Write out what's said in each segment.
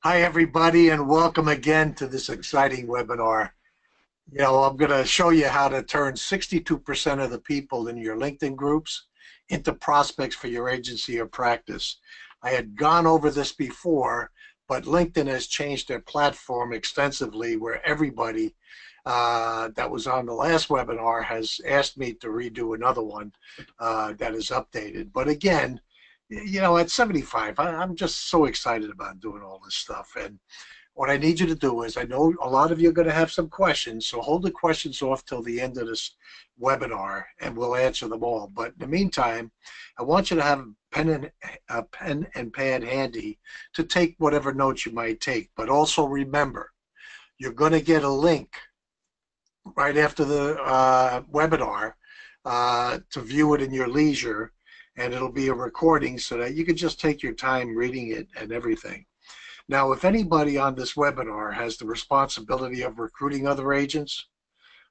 Hi, everybody, and welcome again to this exciting webinar. I'm going to show you how to turn 62% of the people in your LinkedIn groups into prospects for your agency or practice. I had gone over this before, but LinkedIn has changed their platform extensively where everybody that was on the last webinar has asked me to redo another one that is updated. But again, at 75, I'm just so excited about doing all this stuff. And what I need you to do is, I know a lot of you are going to have some questions, so hold the questions off till the end of this webinar, and we'll answer them all. But in the meantime, I want you to have a pen and pad handy to take whatever notes you might take. But also remember, you're going to get a link right after the webinar to view it in your leisure, and it'll be a recording so that you can just take your time reading it and everything. Now, if anybody on this webinar has the responsibility of recruiting other agents,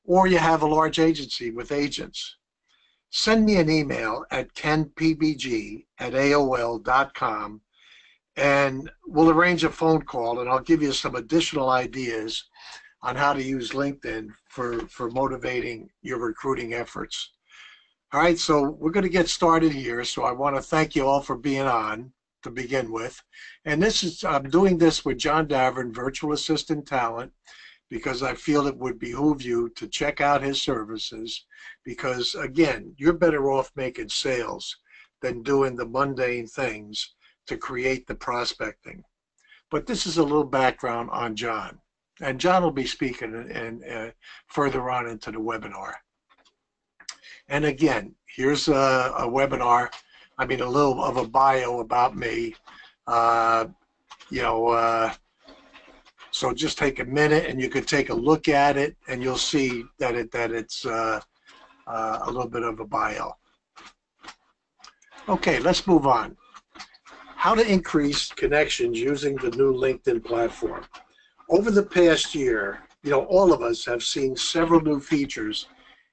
or you have a large agency with agents, send me an email at kenpbg@aol.com, and we'll arrange a phone call, and I'll give you some additional ideas on how to use LinkedIn for motivating your recruiting efforts. All right, so we're going to get started here. So I want to thank you all for being on to begin with. And I'm doing this with John Davern, Virtual Assistant Talent, because I feel it would behoove you to check out his services, because again, you're better off making sales than doing the mundane things to create the prospecting. But this is a little background on John. And John will be speaking and further on into the webinar. And again, here's a webinar, a little of a bio about me. So just take a minute and you could take a look at it, and you'll see that it's a little bit of a bio. Okay, let's move on. How to increase connections using the new LinkedIn platform. Over the past year, all of us have seen several new features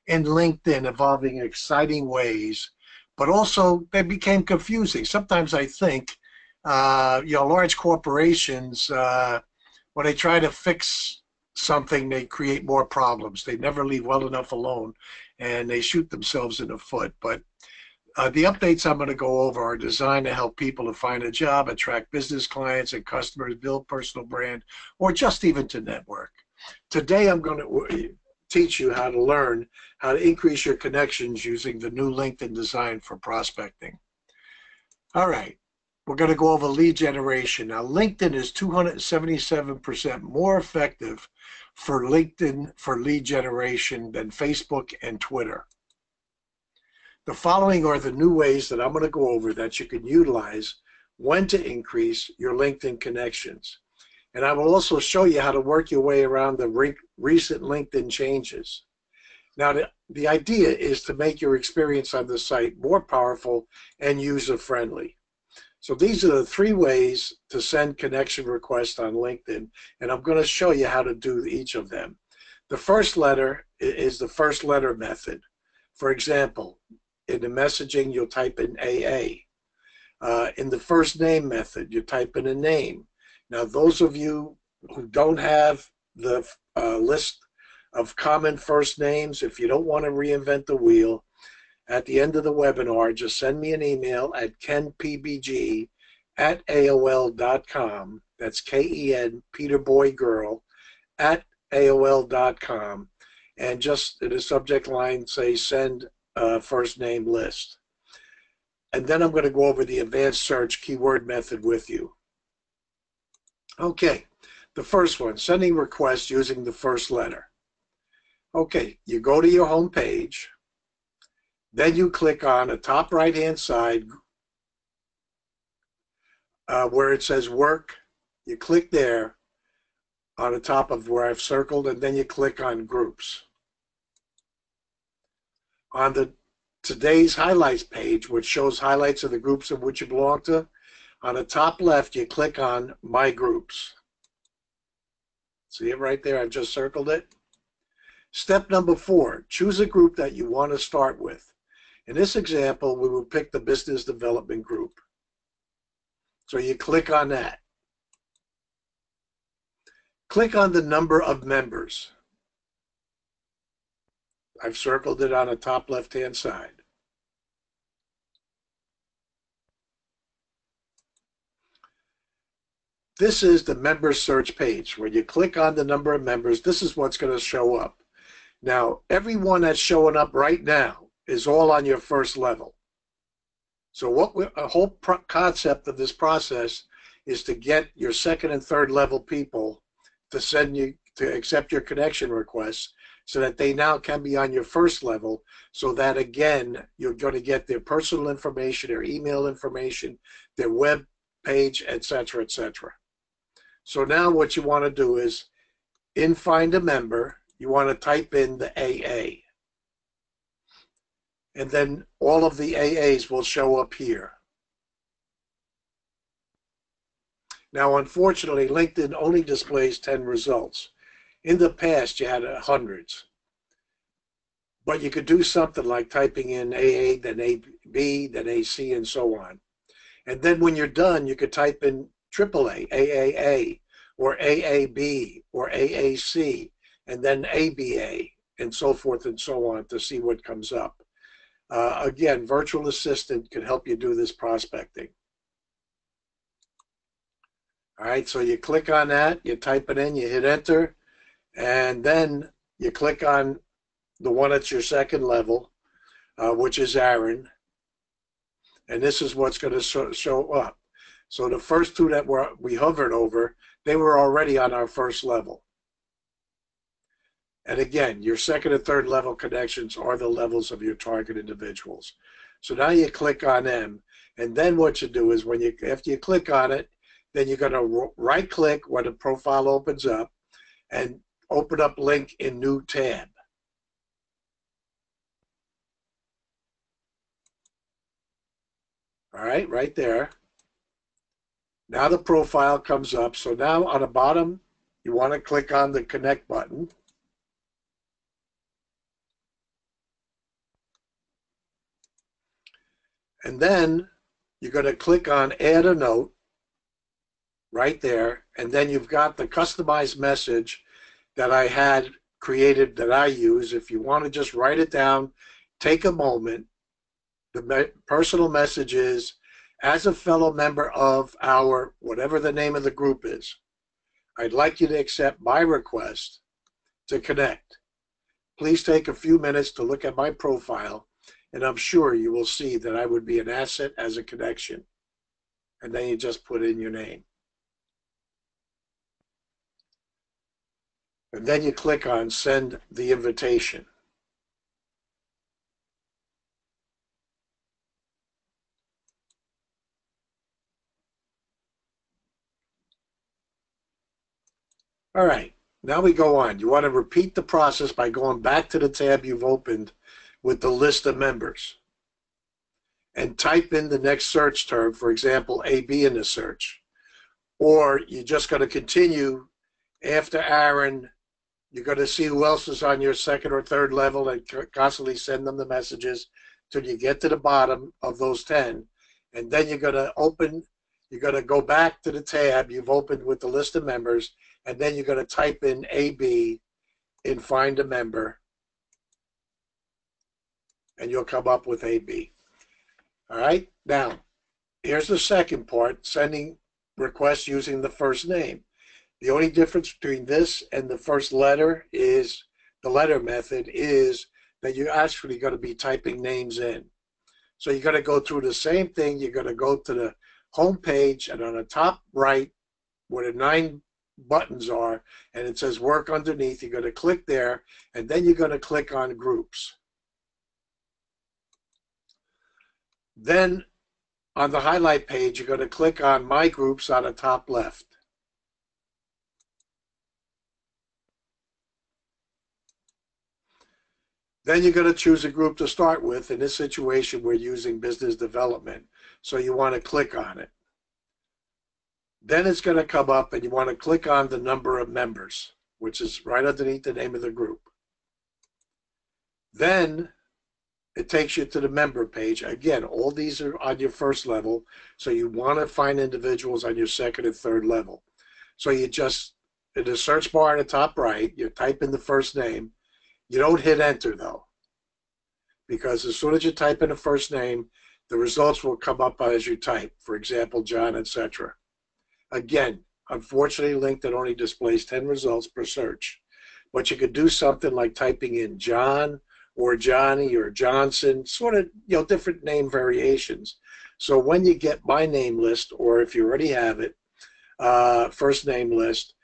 in LinkedIn evolving in exciting ways, but also they became confusing. Sometimes I think, large corporations, when they try to fix something, they create more problems. They never leave well enough alone, and they shoot themselves in the foot. But the updates I'm going to go over are designed to help people to find a job, attract business clients and customers, build personal brand, or just even to network. Today I'm going to teach you how to learn how to increase your connections using the new LinkedIn design for prospecting. All right, we're going to go over lead generation. Now, LinkedIn is 277% more effective for LinkedIn for lead generation than Facebook and Twitter. The following are the new ways that I'm going to go over that you can utilize when to increase your LinkedIn connections. And I will also show you how to work your way around the recent LinkedIn changes. Now, the idea is to make your experience on the site more powerful and user-friendly. So these are the 3 ways to send connection requests on LinkedIn, and I'm going to show you how to do each of them. The first letter is the first letter method. For example, in the messaging, you'll type in AA. In the first name method, you type in a name. Now, those of you who don't have the list of common first names, if you don't want to reinvent the wheel, at the end of the webinar, just send me an email at kenpbg@aol.com. That's K-E-N, Peter Boy Girl, @aol.com. And just in the subject line, say send first name list. And then I'm going to go over the advanced search keyword method with you. Okay, the first one, sending requests using the first letter. Okay, you go to your home page, then you click on the top right-hand side where it says work. You click there on the top of where I've circled, and then you click on groups. On the today's highlights page, which shows highlights of the groups in which you belong to, on the top left, you click on My Groups. See it right there? I've just circled it. Step number 4, choose a group that you want to start with. In this example, we will pick the Business Development Group. So you click on that. Click on the number of members. I've circled it on the top left-hand side. This is the member search page. When you click on the number of members, this is what's going to show up. Now, everyone that's showing up right now is all on your first level. So a whole concept of this process is to get your second and third level people to accept your connection requests so that they now can be on your first level, so that again, you're going to get their personal information, their email information, their web page, etc., etc. So now what you want to do is, in Find a Member, you want to type in the AA. And then all of the AAs will show up here. Now, unfortunately, LinkedIn only displays 10 results. In the past, you had hundreds. But you could do something like typing in AA, then AB, then AC, and so on. And then when you're done, you could type in AAA, AAA, or AAB, or AAC, and then ABA, and so forth and so on to see what comes up. Again, Virtual Assistant can help you do this prospecting. All right, so you click on that, you type it in, you hit enter, and then you click on the one that's your second level, which is Aaron, and this is what's going to show up. So the first two that we hovered over, they were already on our first level. And again, your second and third level connections are the levels of your target individuals. So now you click on them, and then what you do is after you click on it, then you're going to right click when the profile opens up and open up link in new tab. All right, right there. Now the profile comes up. So now on the bottom, you want to click on the connect button. And then you're going to click on add a note right there. And then you've got the customized message that I had created that I use. If you want to just write it down, take a moment. The personal message is, as a fellow member of our, whatever the name of the group is, I'd like you to accept my request to connect. Please take a few minutes to look at my profile, and I'm sure you will see that I would be an asset as a connection. And then you just put in your name. And then you click on send the invitation. All right, now we go on. You want to repeat the process by going back to the tab you've opened with the list of members and type in the next search term, for example, AB in the search. Or you're just going to continue after Aaron. You're going to see who else is on your second or third level and constantly send them the messages till you get to the bottom of those 10. And then you're going to go back to the tab you've opened with the list of members, and then you're going to type in AB in Find a Member, and you'll come up with AB. All right, now, here's the second part, sending requests using the first name. The only difference between this and the first letter is, the letter method is that you're actually going to be typing names in. So you're going to go through the same thing. You're going to go to the home page, and on the top right, where the 9 buttons are, and it says work underneath, you're going to click there, and then you're going to click on groups. Then on the highlight page, you're going to click on my groups on the top left. Then you're going to choose a group to start with. In this situation, we're using business development, so you want to click on it. Then it's going to come up, and you want to click on the number of members, which is right underneath the name of the group. Then it takes you to the member page. Again, all these are on your first level, so you want to find individuals on your second and third level. So you just in the search bar in the top right, you type in the first name. You don't hit enter though, because as soon as you type in the first name, the results will come up as you type. For example, John, etc. Again, unfortunately, LinkedIn only displays 10 results per search. But you could do something like typing in John or Johnny or Johnson, sort of, different name variations. So when you get my name list, or if you already have it, first name list,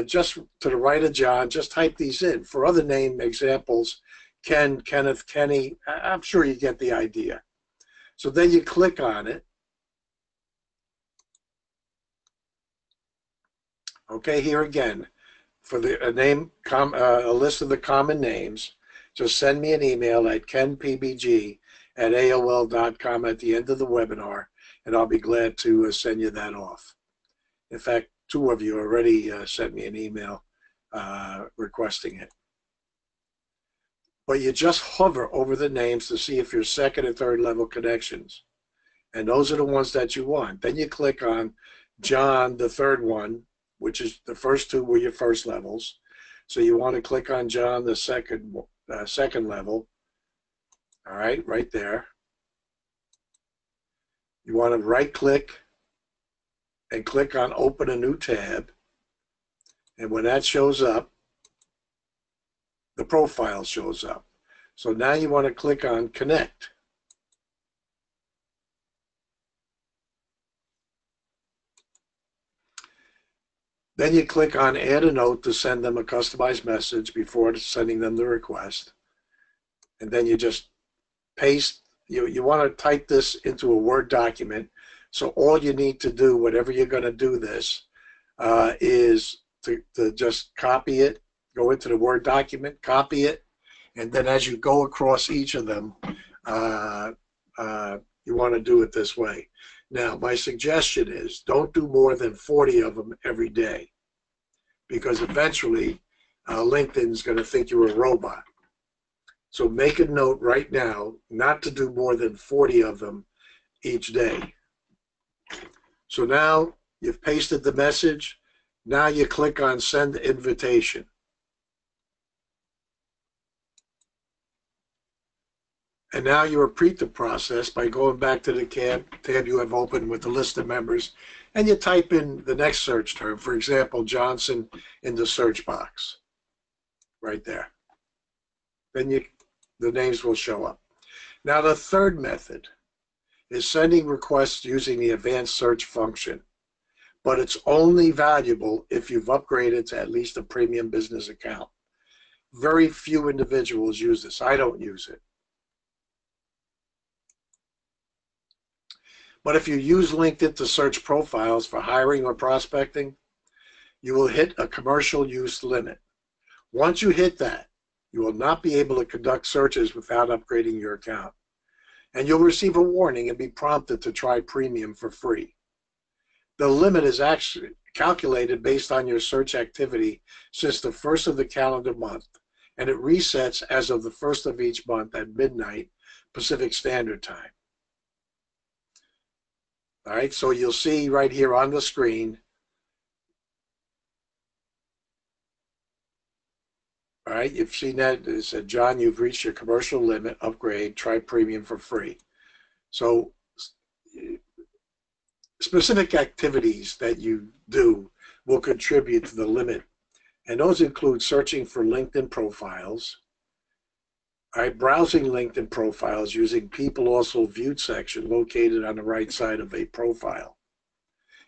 just to the right of John, just type these in. For other name examples, Ken, Kenneth, Kenny, I'm sure you get the idea. So then you click on it. Okay, here again, for a list of the common names, just send me an email at kenpbg@aol.com at the end of the webinar, and I'll be glad to send you that off. In fact, 2 of you already sent me an email requesting it. But you just hover over the names to see if you're second and third level connections. And those are the ones that you want. Then you click on John, the third one, which is the first 2 were your first levels. So you want to click on John, the second level. All right, right there. You want to right click and click on open a new tab. And when that shows up, the profile shows up. So now you want to click on connect. Then you click on add a note to send them a customized message before sending them the request. And then you just paste. You want to type this into a Word document. So all you need to do, whatever you're going to do this, is to just copy it, go into the Word document, copy it, and then as you go across each of them, you want to do it this way. Now, my suggestion is don't do more than 40 of them every day, because eventually LinkedIn's going to think you're a robot. So make a note right now not to do more than 40 of them each day. So now you've pasted the message. Now you click on send invitation. And now you repeat the process by going back to the tab you have opened with the list of members, and you type in the next search term, for example, Johnson, in the search box right there. Then the names will show up. Now the third method is sending requests using the advanced search function, but it's only valuable if you've upgraded to at least a premium business account. Very few individuals use this. I don't use it. But if you use LinkedIn to search profiles for hiring or prospecting, you will hit a commercial use limit. Once you hit that, you will not be able to conduct searches without upgrading your account. And you'll receive a warning and be prompted to try premium for free. The limit is actually calculated based on your search activity since the first of the calendar month, and it resets as of the first of each month at midnight Pacific Standard Time. All right, so you'll see right here on the screen. All right, you've seen that. It said, John, you've reached your commercial limit. Upgrade. Try premium for free. So specific activities that you do will contribute to the limit. And those include searching for LinkedIn profiles, browsing LinkedIn profiles using People Also Viewed section located on the right side of a profile.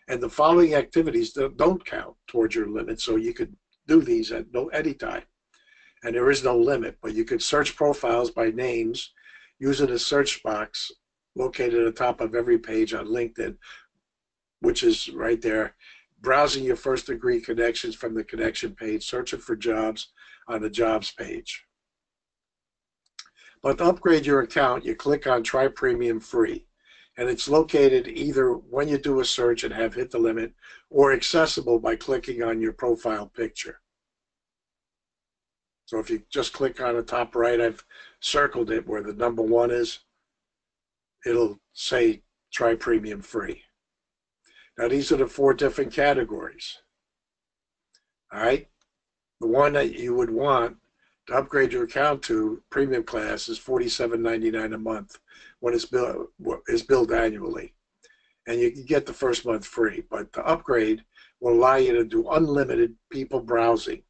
And the following activities don't count towards your limit, so you could do these at any time. And there is no limit, but you could search profiles by names using a search box located at the top of every page on LinkedIn, which is right there. Browsing your first degree connections from the connection page, searching for jobs on the jobs page. But to upgrade your account, you click on Try Premium Free. And it's located either when you do a search and have hit the limit, or accessible by clicking on your profile picture. So if you just click on the top right, I've circled it where the number 1 is, it'll say Try Premium Free. Now these are the 4 different categories. All right. The one that you would want to upgrade your account to premium class is $47.99 a month when it's billed annually, and you can get the first month free. But the upgrade will allow you to do unlimited people browsing,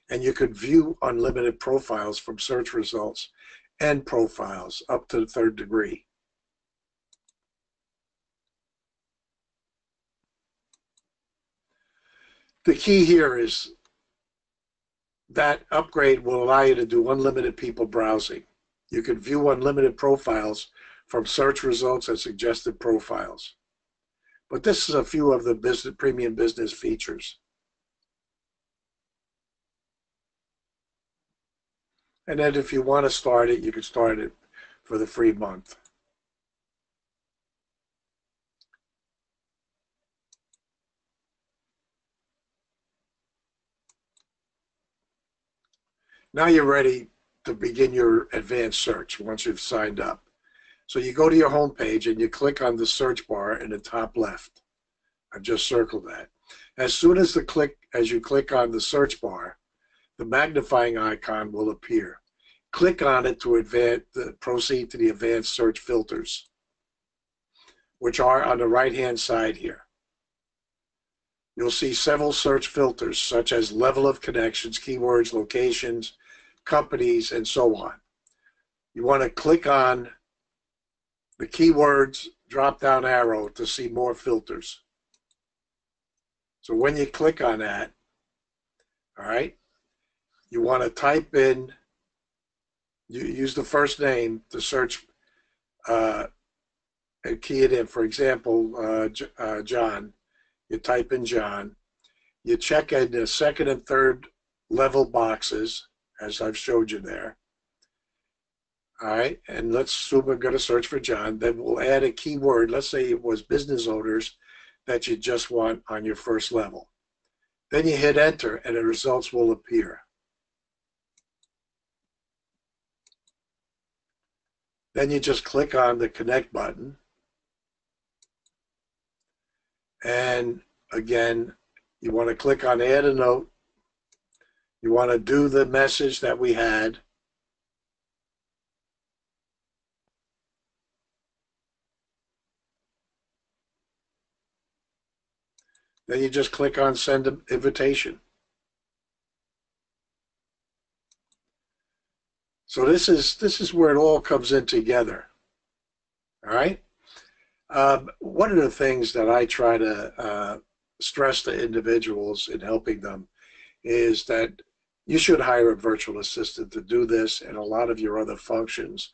and you could view unlimited profiles from search results and profiles up to the third degree. The key here is that upgrade will allow you to do unlimited people browsing. You can view unlimited profiles from search results and suggested profiles. But this is a few of the premium business features. And then if you want to start it, you can start it for the free month. Now you're ready to begin your advanced search once you've signed up. So you go to your home page and you click on the search bar in the top left. I've just circled that. As soon as you click on the search bar, the magnifying icon will appear. Click on it to proceed to the advanced search filters, which are on the right-hand side here. You'll see several search filters, such as level of connections, keywords, locations, companies, and so on. You want to click on the keywords drop-down arrow to see more filters. So when you click on that, all right, you want to type in, you use the first name to search and key it in. For example, John. You type in John. You check in the second and third level boxes, as I've showed you there. All right, and let's assume we're going to search for John. Then we'll add a keyword. Let's say it was business owners that you just want on your first level. Then you hit enter and the results will appear. Then you just click on the connect button. And again, you want to click on add a note. You want to do the message that we had. Then you just click on send an invitation. So this is where it all comes in together. All right. One of the things that I try to stress to individuals in helping them is that you should hire a virtual assistant to do this and a lot of your other functions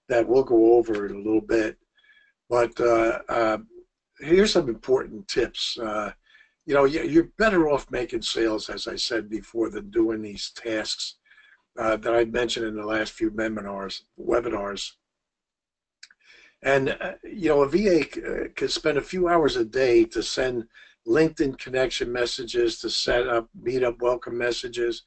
that we'll go over in a little bit. But here's some important tips. You know, you're better off making sales, as I said before, than doing these tasks that I mentioned in the last few webinars. And, you know, a VA could spend a few hours a day to send LinkedIn connection messages, to set up meetup welcome messages,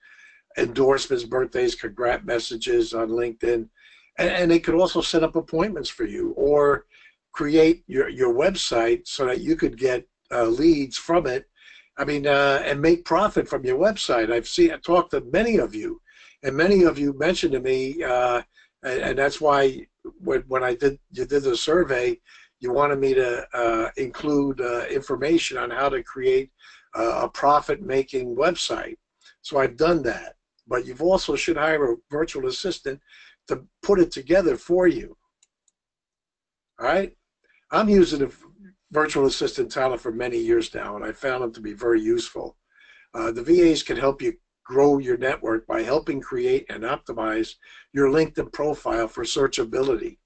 endorsements, birthdays, congrat messages on LinkedIn. And they could also set up appointments for you or create your website so that you could get leads from it. I mean, and make profit from your website. I've talked to many of you, and many of you mentioned to me, and that's why when you did the survey, you wanted me to include information on how to create a profit-making website. So I've done that. But you've also should hire a virtual assistant to put it together for you. All right? I'm using a virtual assistant talent for many years now, and I found them to be very useful. The VAs can help you grow your network by helping create and optimize your LinkedIn profile for searchability.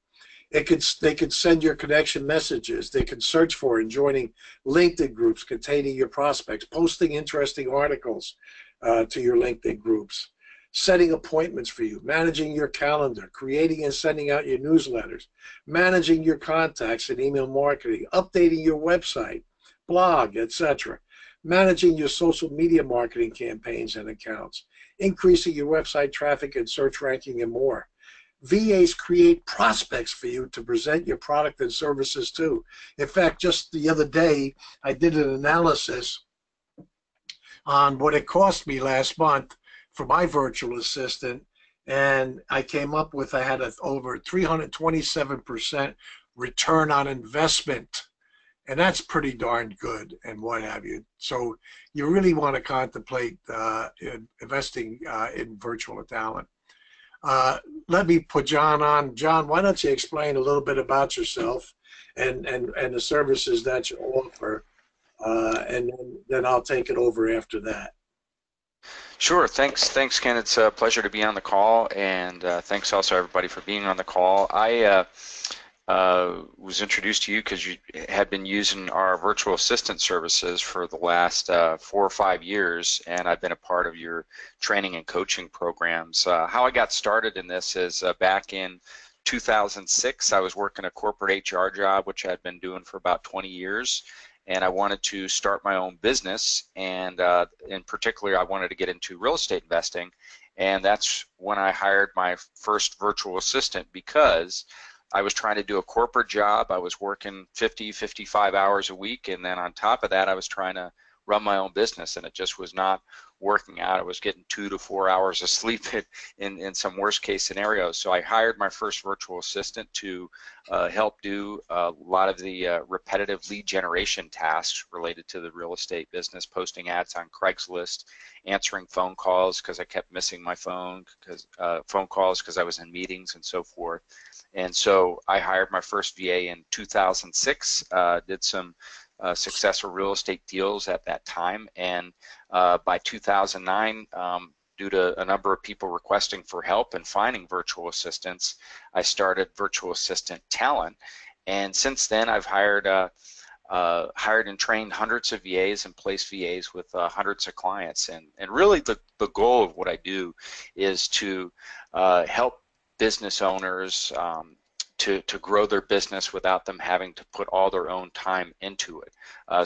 They could send your connection messages. They can search for and joining LinkedIn groups containing your prospects, posting interesting articles to your LinkedIn groups, setting appointments for you, managing your calendar, creating and sending out your newsletters, managing your contacts and email marketing, updating your website, blog, etc., managing your social media marketing campaigns and accounts, increasing your website traffic and search ranking, and more. VAs create prospects for you to present your product and services to. In fact, just the other day, I did an analysis on what it cost me last month for my virtual assistant, and I came up with I had over 327% return on investment, and that's pretty darn good, and what have you. So you really want to contemplate investing in virtual talent. Let me put John on. John, why don't you explain a little bit about yourself and the services that you offer, and then I'll take it over after that. Sure. Thanks, Ken. It's a pleasure to be on the call, and thanks also everybody for being on the call. I was introduced to you because you had been using our virtual assistant services for the last 4 or 5 years, and I've been a part of your training and coaching programs. How I got started in this is back in 2006, I was working a corporate HR job, which I'd been doing for about 20 years. And I wanted to start my own business, and in particular, I wanted to get into real estate investing, and that's when I hired my first virtual assistant, because I was trying to do a corporate job. I was working 50, 55 hours a week, and then on top of that, I was trying to run my own business, and it just was not working out. I was getting 2 to 4 hours of sleep in some worst case scenarios. So I hired my first virtual assistant to help do a lot of the repetitive lead generation tasks related to the real estate business, posting ads on Craigslist, answering phone calls because I kept missing my phone calls because I was in meetings and so forth. And so I hired my first VA in 2006, did some successful real estate deals at that time, and by 2009, due to a number of people requesting for help and finding virtual assistants, I started Virtual Assistant Talent, and since then I've hired and trained hundreds of VAs and placed VAs with hundreds of clients, and really the goal of what I do is to help business owners to grow their business without them having to put all their own time into it.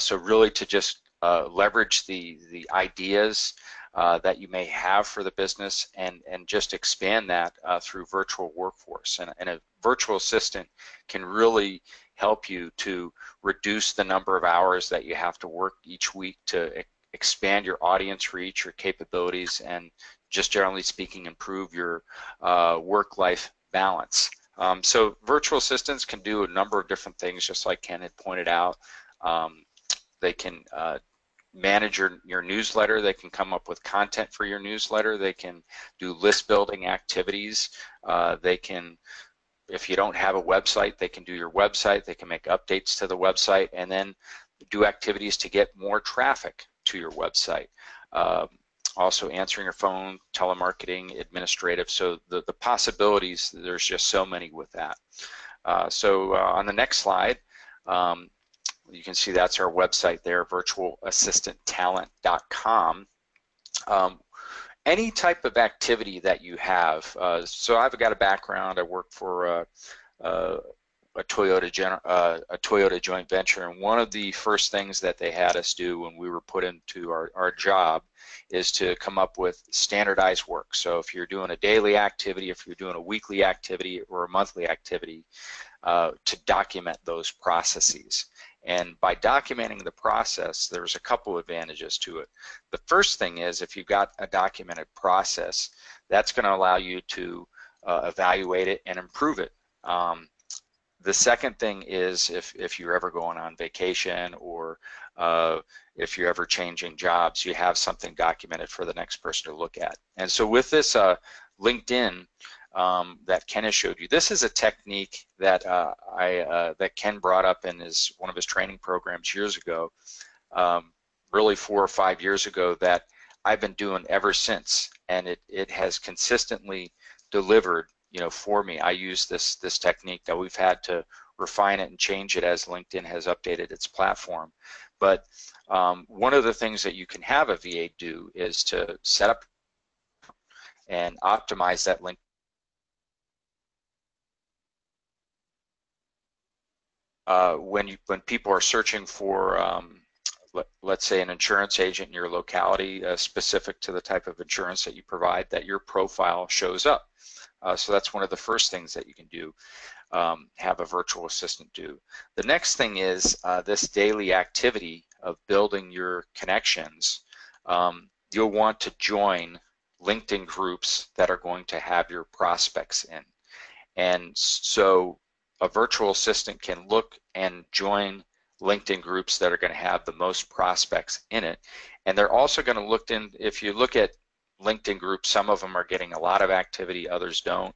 So really to just leverage the ideas that you may have for the business and just expand that through virtual workforce. And a virtual assistant can really help you to reduce the number of hours that you have to work each week to expand your audience reach, your capabilities, and just generally speaking, improve your work-life balance. So virtual assistants can do a number of different things, just like Ken had pointed out. They can manage your newsletter. They can come up with content for your newsletter. They can do list building activities. They can, if you don't have a website, they can do your website. They can make updates to the website, and then do activities to get more traffic to your website. Also answering your phone, telemarketing, administrative. So the possibilities, there's just so many with that. So on the next slide, you can see that's our website there, virtualassistanttalent.com. Any type of activity that you have. So I've got a background. I work for a Toyota joint venture, and one of the first things that they had us do when we were put into our job is to come up with standardized work. So if you're doing a daily activity, if you're doing a weekly activity or a monthly activity, to document those processes. And by documenting the process, there's a couple advantages to it. The first thing is, if you've got a documented process, that's going to allow you to evaluate it and improve it. The second thing is, if you're ever going on vacation, or if you're ever changing jobs, you have something documented for the next person to look at. And so with this LinkedIn that Ken has showed you, this is a technique that that Ken brought up in one of his training programs years ago, really 4 or 5 years ago, that I've been doing ever since, and it has consistently delivered, you know, for me. I use this technique. That we've had to refine it and change it as LinkedIn has updated its platform. But one of the things that you can have a VA do is to set up and optimize that link. When people are searching for, let's say, an insurance agent in your locality, specific to the type of insurance that you provide, that your profile shows up. So that's one of the first things that you can do, have a virtual assistant do. The next thing is this daily activity of building your connections. you'll want to join LinkedIn groups that are going to have your prospects in. And so a virtual assistant can look and join LinkedIn groups that are going to have the most prospects in it. And they're also going to look in, if you look at LinkedIn groups, some of them are getting a lot of activity, others don't.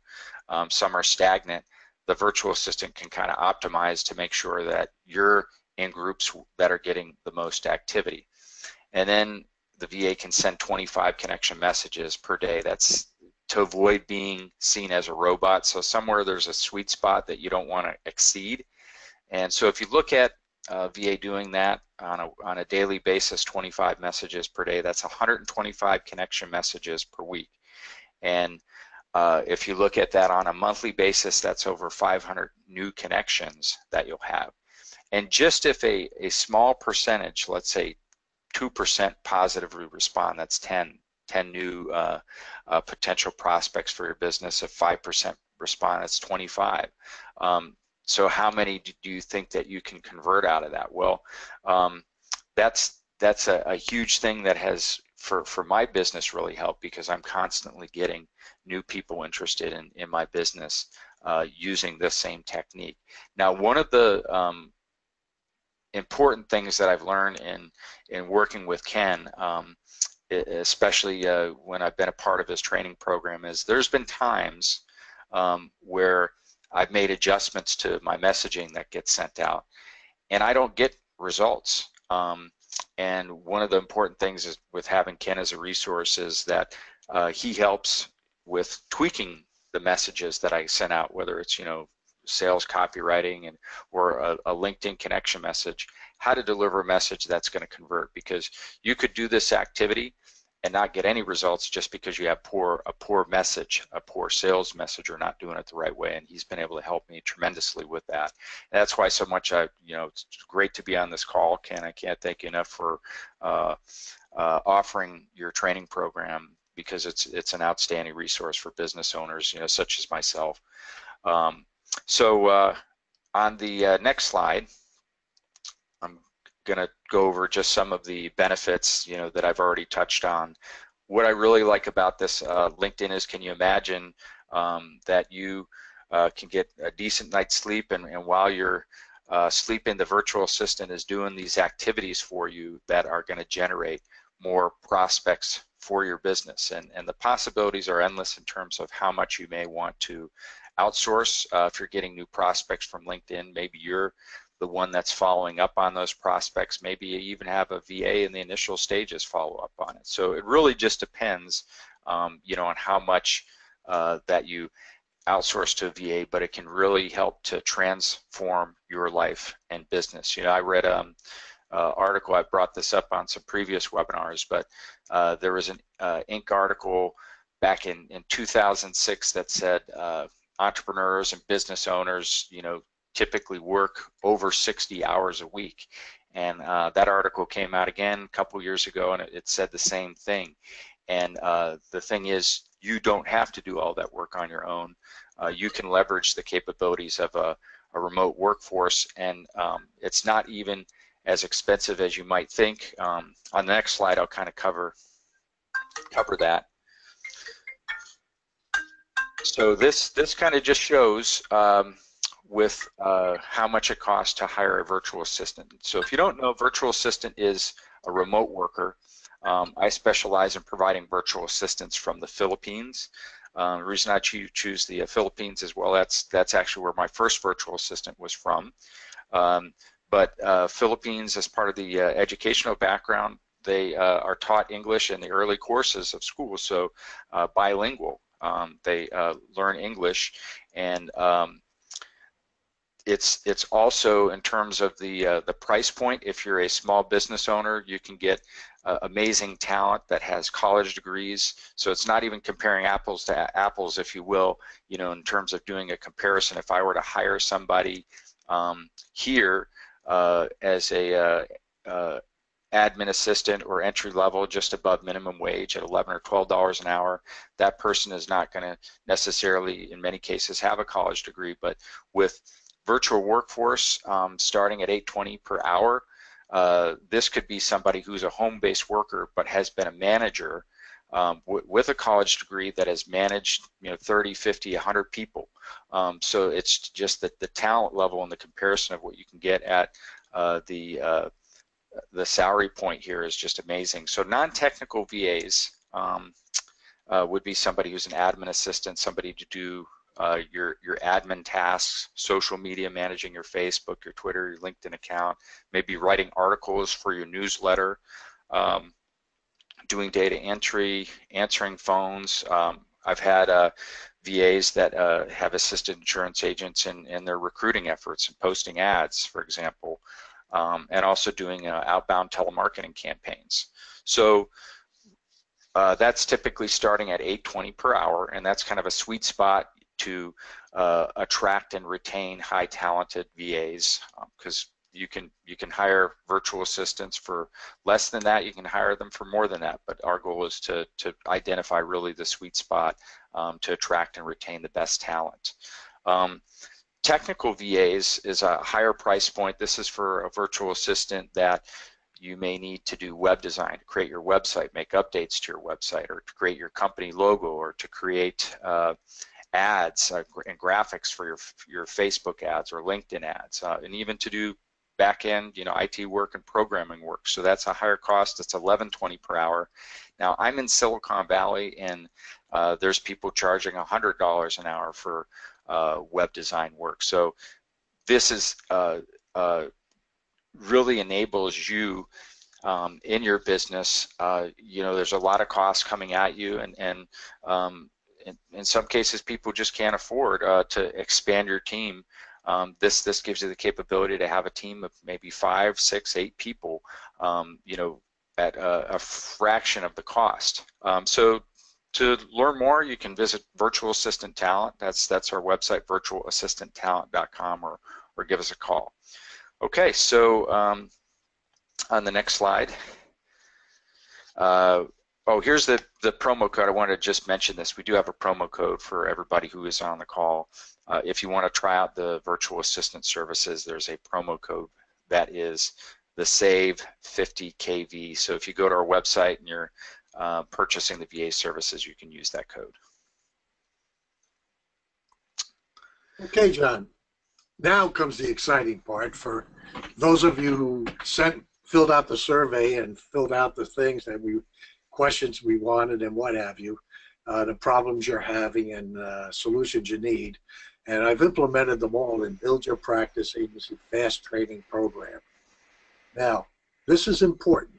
Some are stagnant. The virtual assistant can kind of optimize to make sure that you're in groups that are getting the most activity. And then the VA can send 25 connection messages per day. That's to avoid being seen as a robot. So somewhere there's a sweet spot that you don't want to exceed. And so if you look at VA doing that on a daily basis, 25 messages per day, that's 125 connection messages per week. And if you look at that on a monthly basis, that's over 500 new connections that you'll have. And just if a small percentage, let's say 2% positively respond, that's 10 new potential prospects for your business. If 5% respond, that's 25. So how many do you think that you can convert out of that? Well, that's a huge thing that has, for my business, really helped, because I'm constantly getting new people interested in my business using this same technique. Now, one of the important things that I've learned in working with Ken, especially when I've been a part of his training program, is there's been times where I've made adjustments to my messaging that gets sent out, and I don't get results. And one of the important things is with having Ken as a resource is that he helps with tweaking the messages that I send out, whether it's sales copywriting or a LinkedIn connection message, how to deliver a message that's going to convert, because you could do this activity and not get any results just because you have a poor message, a poor sales message, or not doing it the right way. And he's been able to help me tremendously with that. And that's why so much it's great to be on this call, Ken. I can't thank you enough for offering your training program, because it's an outstanding resource for business owners, such as myself. So on the next slide, I'm going to go over just some of the benefits, that I've already touched on. What I really like about this LinkedIn is, can you imagine that you can get a decent night's sleep, and while you're sleeping, the virtual assistant is doing these activities for you that are going to generate more prospects for your business. And the possibilities are endless in terms of how much you may want to outsource. If you're getting new prospects from LinkedIn, maybe you're the one that's following up on those prospects. Maybe you even have a VA in the initial stages follow up on it. So it really just depends, on how much that you outsource to a VA, but it can really help to transform your life and business. I read an article, I brought this up on some previous webinars, but there was an Inc. article back in 2006 that said entrepreneurs and business owners, typically work over 60 hours a week. And that article came out again a couple years ago, and it said the same thing. And the thing is, you don't have to do all that work on your own. You can leverage the capabilities of a remote workforce, and it's not even as expensive as you might think. On the next slide, I'll kind of cover that. So this kind of just shows with how much it costs to hire a virtual assistant. So if you don't know, virtual assistant is a remote worker. I specialize in providing virtual assistants from the Philippines. The reason I choose the Philippines as well, that's actually where my first virtual assistant was from. But Philippines, as part of the educational background, they are taught English in the early courses of school, so bilingual. They learn English, and it's also, in terms of the price point, if you're a small business owner, you can get amazing talent that has college degrees. So it's not even comparing apples to apples, if you will, in terms of doing a comparison. If I were to hire somebody here as a admin assistant or entry level, just above minimum wage at $11 or $12 an hour, that person is not going to necessarily, in many cases, have a college degree. But with virtual workforce starting at $8.20 per hour, This could be somebody who's a home-based worker but has been a manager with a college degree that has managed 30, 50, 100 people. So it's just that the talent level and the comparison of what you can get at the salary point here is just amazing. So non-technical VAs would be somebody who's an admin assistant, somebody to do your admin tasks, social media, managing your Facebook, your Twitter, your LinkedIn account, maybe writing articles for your newsletter, doing data entry, answering phones. I've had VAs that have assisted insurance agents in their recruiting efforts and posting ads, for example, and also doing outbound telemarketing campaigns. So that's typically starting at $8.20 per hour, and that's kind of a sweet spot to attract and retain high talented VAs, because you can hire virtual assistants for less than that. You can hire them for more than that, but our goal is to identify really the sweet spot to attract and retain the best talent. Technical VAs is a higher price point. This is for a virtual assistant that you may need to do web design, to create your website, make updates to your website, or to create your company logo, or to create ads and graphics for your Facebook ads or LinkedIn ads, and even to do back-end, IT work and programming work. So that's a higher cost. It's $11.20 per hour. Now, I'm in Silicon Valley, and there's people charging $100 an hour for web design work. So this is really enables you in your business. There's a lot of costs coming at you, and in some cases, people just can't afford to expand your team. This gives you the capability to have a team of maybe 5, 6, 8 people, at a fraction of the cost. So to learn more, you can visit Virtual Assistant Talent. That's our website, virtualassistanttalent.com, or give us a call. Okay, so on the next slide. Here's the promo code. I wanted to just mention this. We do have a promo code for everybody who is on the call. If you want to try out the virtual assistant services, there's a promo code that is the SAVE 50KV. So if you go to our website and you're purchasing the VA services, you can use that code. Okay, John. Now comes the exciting part for those of you who filled out the survey and filled out the things that questions we wanted and what have you, the problems you're having and solutions you need. And I've implemented them all in Build Your Practice Agency Fast Training Program. Now, this is important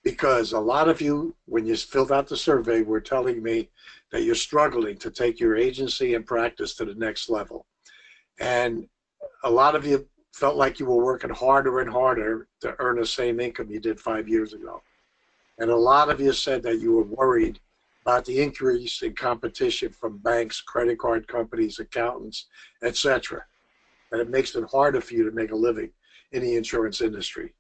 because a lot of you, when you filled out the survey, were telling me that you're struggling to take your agency and practice to the next level. And a lot of you felt like you were working harder and harder to earn the same income you did 5 years ago. And a lot of you said that you were worried about the increase in competition from banks, credit card companies, accountants, etc. And it makes it harder for you to make a living in the insurance industry.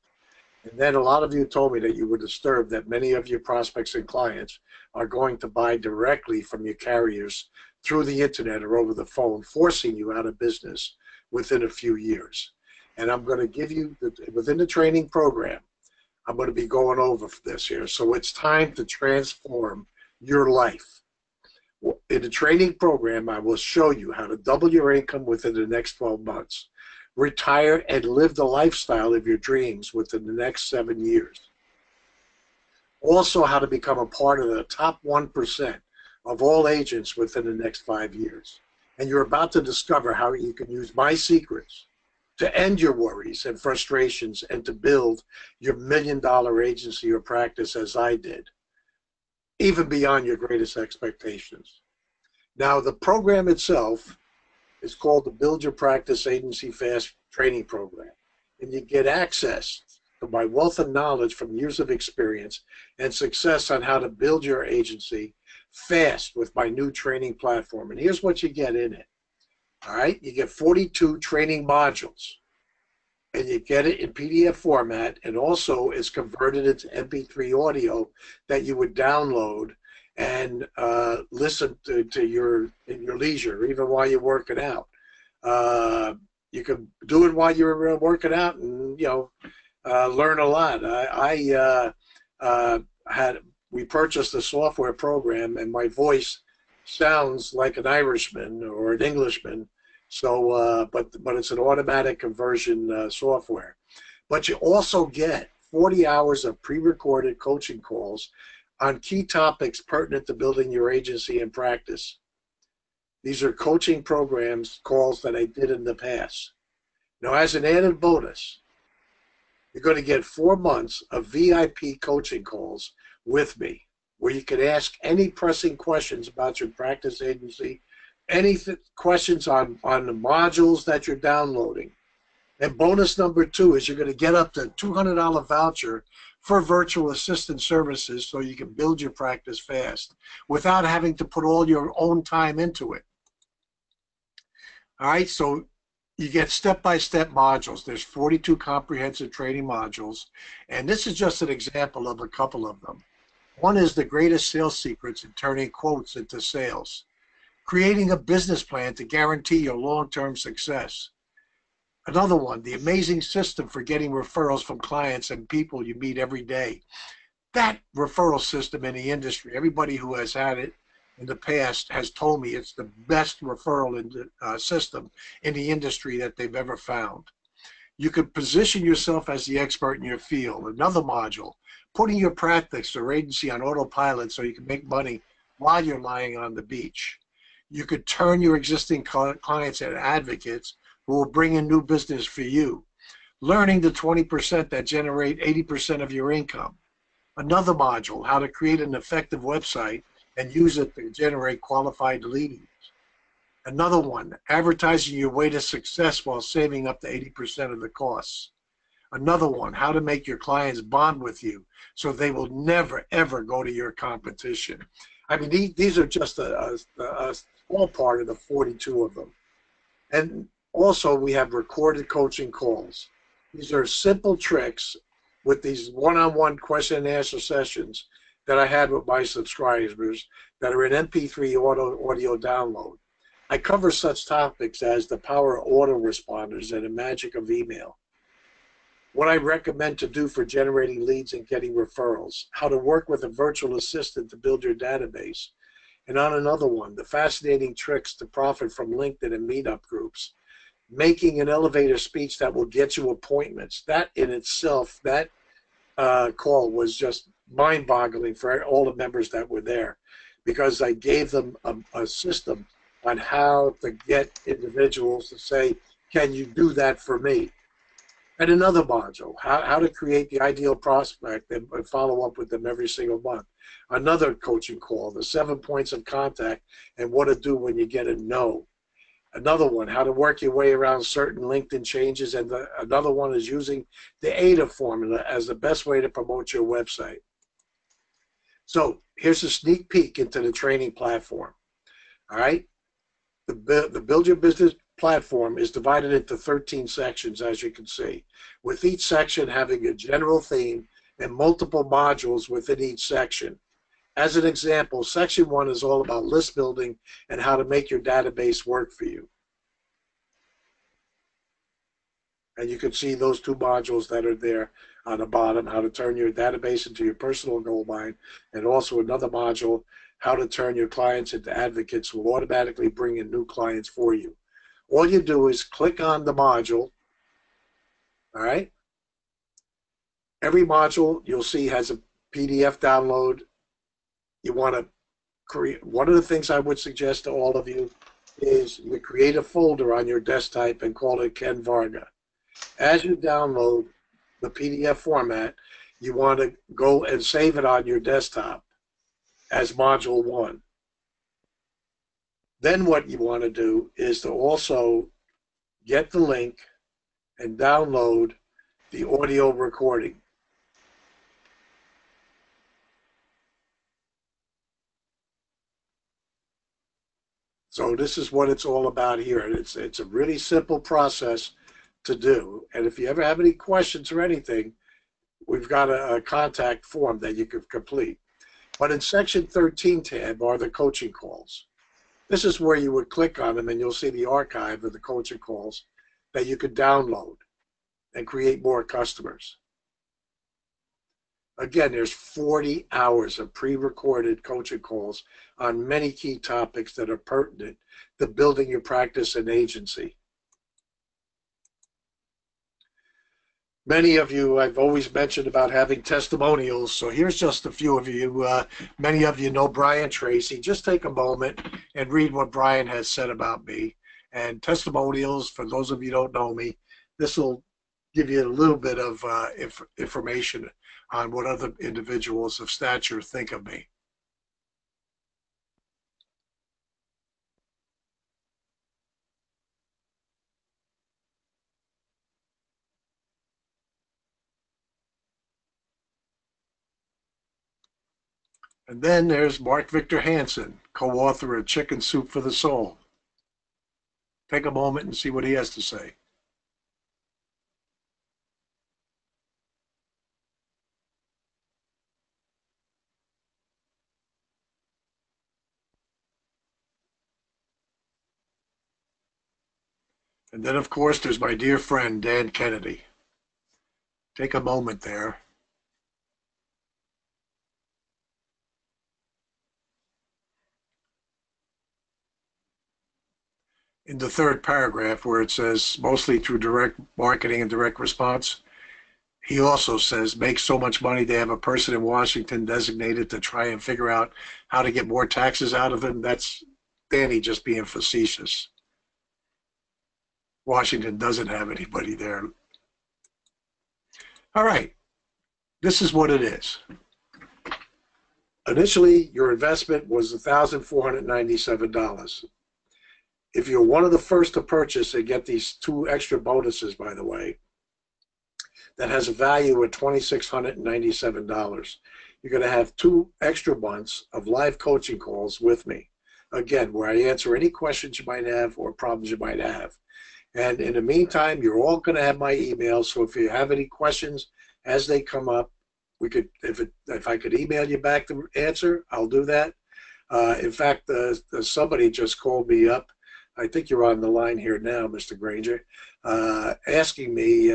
And then a lot of you told me that you were disturbed that many of your prospects and clients are going to buy directly from your carriers through the internet or over the phone, forcing you out of business within a few years. And I'm going to give you, within the training program, I'm going to be going over this here. So it's time to transform your life. In the training program, I will show you how to double your income within the next 12 months, retire and live the lifestyle of your dreams within the next 7 years. Also, how to become a part of the top 1% of all agents within the next 5 years. And you're about to discover how you can use my secrets to end your worries and frustrations and to build your $1 million agency or practice as I did, even beyond your greatest expectations. Now, the program itself is called the Build Your Practice Agency Fast Training Program, and you get access to my wealth of knowledge from years of experience and success on how to build your agency fast with my new training platform. And here's what you get in it. All right, you get 42 training modules, and you get it in PDF format, and also is converted into MP3 audio that you would download and listen to in your leisure, even while you're working out. You can do it while you're working out, and learn a lot. We purchased a software program, and my voice sounds like an Irishman or an Englishman. So, but it's an automatic conversion software. But you also get 40 hours of pre-recorded coaching calls on key topics pertinent to building your agency and practice. These are coaching programs calls that I did in the past. Now, as an added bonus, you're going to get 4 months of VIP coaching calls with me, where you can ask any pressing questions about your practice agency, any questions on the modules that you're downloading. And bonus number 2 is you're going to get up to $200 voucher for virtual assistant services so you can build your practice fast without having to put all your own time into it. All right, so you get step-by-step modules. There's 42 comprehensive training modules, and this is just an example of a couple of them. One is the greatest sales secrets in turning quotes into sales. Creating a business plan to guarantee your long-term success. Another one, the amazing system for getting referrals from clients and people you meet every day. That referral system in the industry, everybody who has had it in the past has told me it's the best referral system in the industry that they've ever found. You can position yourself as the expert in your field. Another module, putting your practice or agency on autopilot so you can make money while you're lying on the beach. You could turn your existing clients into advocates who will bring in new business for you. Learning the 20% that generate 80% of your income. Another module, how to create an effective website and use it to generate qualified leads. Another one, advertising your way to success while saving up to 80% of the costs. Another one, how to make your clients bond with you so they will never, ever go to your competition. I mean, these are just a small part of the 42 of them. And also, we have recorded coaching calls. These are simple tricks with these one-on-one question and answer sessions that I had with my subscribers that are in MP3 audio download. I cover such topics as the power of autoresponders and the magic of email, what I recommend to do for generating leads and getting referrals, how to work with a virtual assistant to build your database, and on another one, the fascinating tricks to profit from LinkedIn and meetup groups, making an elevator speech that will get you appointments. That in itself, that call was just mind-boggling for all the members that were there, because I gave them a system on how to get individuals to say, can you do that for me? And another module, how to create the ideal prospect and follow up with them every single month. Another coaching call, the 7 points of contact and what to do when you get a no. Another one, how to work your way around certain LinkedIn changes. And another one is using the ADA formula as the best way to promote your website. So here's a sneak peek into the training platform. All right. The Build Your Business platform is divided into 13 sections, as you can see, with each section having a general theme and multiple modules within each section. As an example, section 1 is all about list building and how to make your database work for you. And you can see those 2 modules that are there on the bottom, how to turn your database into your personal gold mine, and also another module, how to turn your clients into advocates who will automatically bring in new clients for you. All you do is click on the module, all right? Every module you'll see has a PDF download. You want to create, one of the things I would suggest to all of you is you create a folder on your desktop and call it Ken Varga. As you download the PDF format, you want to go and save it on your desktop as module 1. Then what you want to do is to also get the link and download the audio recording. So this is what it's all about here. And it's a really simple process to do. And if you ever have any questions or anything, we've got a contact form that you can complete. But in section 13 tab are the coaching calls. This is where you would click on them and you'll see the archive of the coaching calls that you could download and create more customers. Again, there's 40 hours of pre-recorded coaching calls on many key topics that are pertinent to building your practice and agency. Many of you, I've always mentioned about having testimonials, so here's just a few of you. Many of you know Brian Tracy. Just take a moment and read what Brian has said about me. And testimonials, for those of you who don't know me, this will give you a little bit of information on what other individuals of stature think of me. And then there's Mark Victor Hansen, co-author of Chicken Soup for the Soul. Take a moment and see what he has to say. And then, of course, there's my dear friend, Dan Kennedy. Take a moment there. In the third paragraph where it says, mostly through direct marketing and direct response, he also says, make so much money they have a person in Washington designated to try and figure out how to get more taxes out of him. That's Danny just being facetious. Washington doesn't have anybody there. All right, this is what it is. Initially, your investment was $1,497. If you're one of the first to purchase and get these 2 extra bonuses, by the way, that has a value of $2,697. You're going to have 2 extra months of live coaching calls with me. Again, where I answer any questions you might have or problems you might have. And in the meantime, you're all going to have my email. So if you have any questions as they come up, we could, if I could email you back the answer, I'll do that. In fact, somebody just called me up. I think you're on the line here now, Mr. Granger, asking me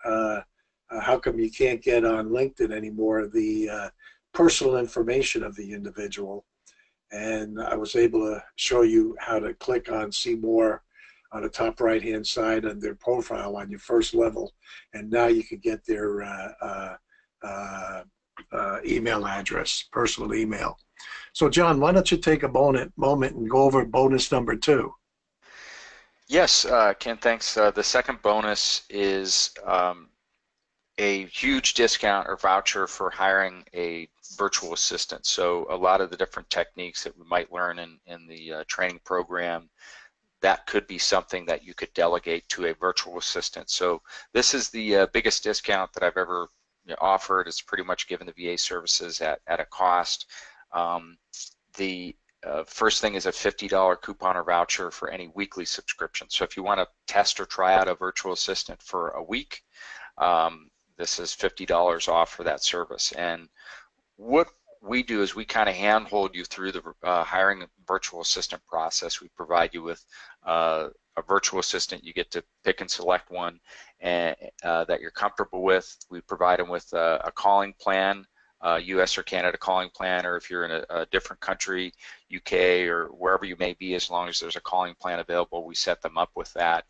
how come you can't get on LinkedIn anymore the personal information of the individual. And I was able to show you how to click on see more on the top right-hand side on their profile on your first level. And now you can get their email address, personal email. So, John, why don't you take a moment and go over bonus number 2? Yes, Ken, thanks. The second bonus is a huge discount or voucher for hiring a virtual assistant. So a lot of the different techniques that we might learn in the training program, that could be something that you could delegate to a virtual assistant. So this is the biggest discount that I've ever offered. It's pretty much given the VA services at a cost. The first thing is a $50 coupon or voucher for any weekly subscription. So if you want to test or try out a virtual assistant for a week, this is $50 off for that service. And what we do is we kind of handhold you through the hiring a virtual assistant process. We provide you with a virtual assistant. You get to pick and select one and, that you're comfortable with. We provide them with a calling plan, U.S. or Canada calling plan, or if you're in a different country, UK or wherever you may be, as long as there's a calling plan available, we set them up with that,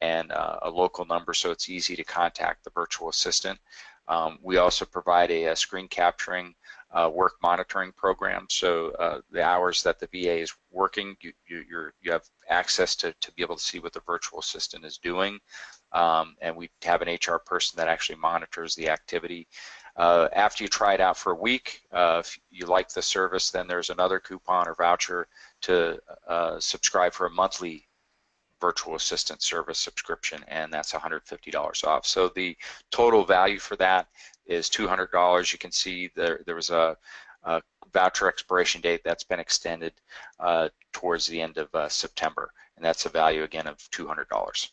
and a local number so it's easy to contact the virtual assistant. We also provide a screen capturing work monitoring program, so the hours that the VA is working, you have access to be able to see what the virtual assistant is doing, and we have an HR person that actually monitors the activity. After you try it out for a week, if you like the service, then there's another coupon or voucher to subscribe for a monthly virtual assistant service subscription, and that's $150 off. So the total value for that is $200. You can see there was a voucher expiration date that's been extended towards the end of September, and that's a value again of $200.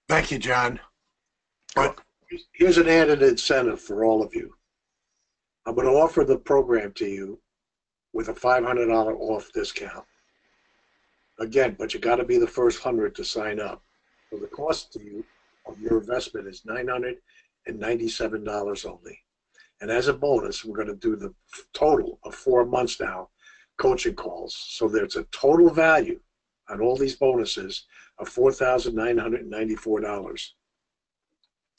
Thank you, John. But here's an added incentive for all of you. I'm going to offer the program to you with a $500 off discount. Again, but you got to be the first 100 to sign up. So the cost to you of your investment is $997. $997 only. And as a bonus, we're going to do the total of 4 months now, coaching calls. So there's a total value on all these bonuses of $4,994.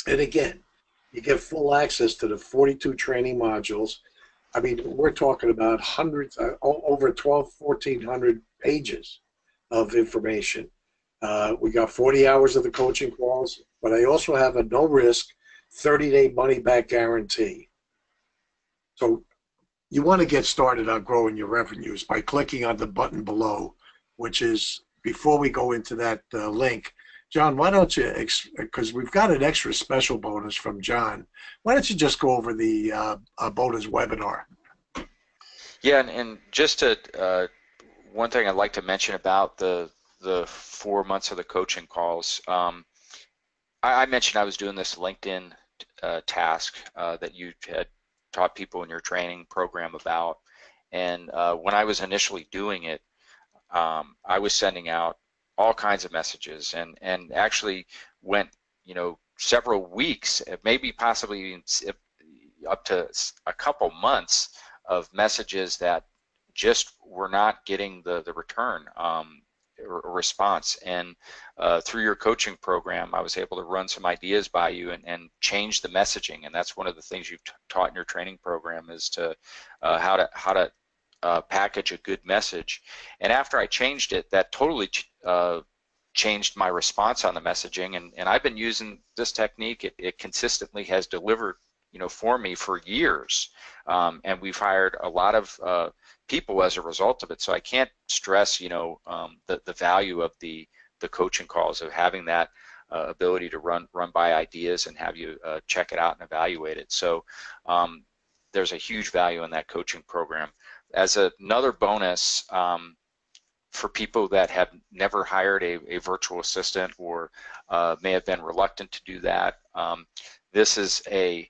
And again, you get full access to the 42 training modules. I mean, we're talking about hundreds, over 1,400 pages of information. We got 40 hours of the coaching calls, but I also have a no-risk 30-day money-back guarantee. So you want to get started on growing your revenues by clicking on the button below, which is, before we go into that link, John, why don't you, because we've got an extra special bonus from John, why don't you just go over the bonus webinar? Yeah, and just to, one thing I'd like to mention about the 4 months of the coaching calls. I mentioned I was doing this LinkedIn task that you had taught people in your training program about, and when I was initially doing it, I was sending out all kinds of messages, and actually went, you know, several weeks, maybe possibly up to a couple months of messages that just were not getting the return or response. And through your coaching program, I was able to run some ideas by you and change the messaging. And that's one of the things you've taught in your training program, is to how to package a good message. And after I changed it, that totally changed my response on the messaging. And I've been using this technique. It consistently has delivered, you know, for me for years. And we've hired a lot of people as a result of it. So I can't stress, you know, the value of the coaching calls, of having that ability to run by ideas and have you check it out and evaluate it. So there's a huge value in that coaching program. As another bonus, for people that have never hired a virtual assistant, or may have been reluctant to do that, this is a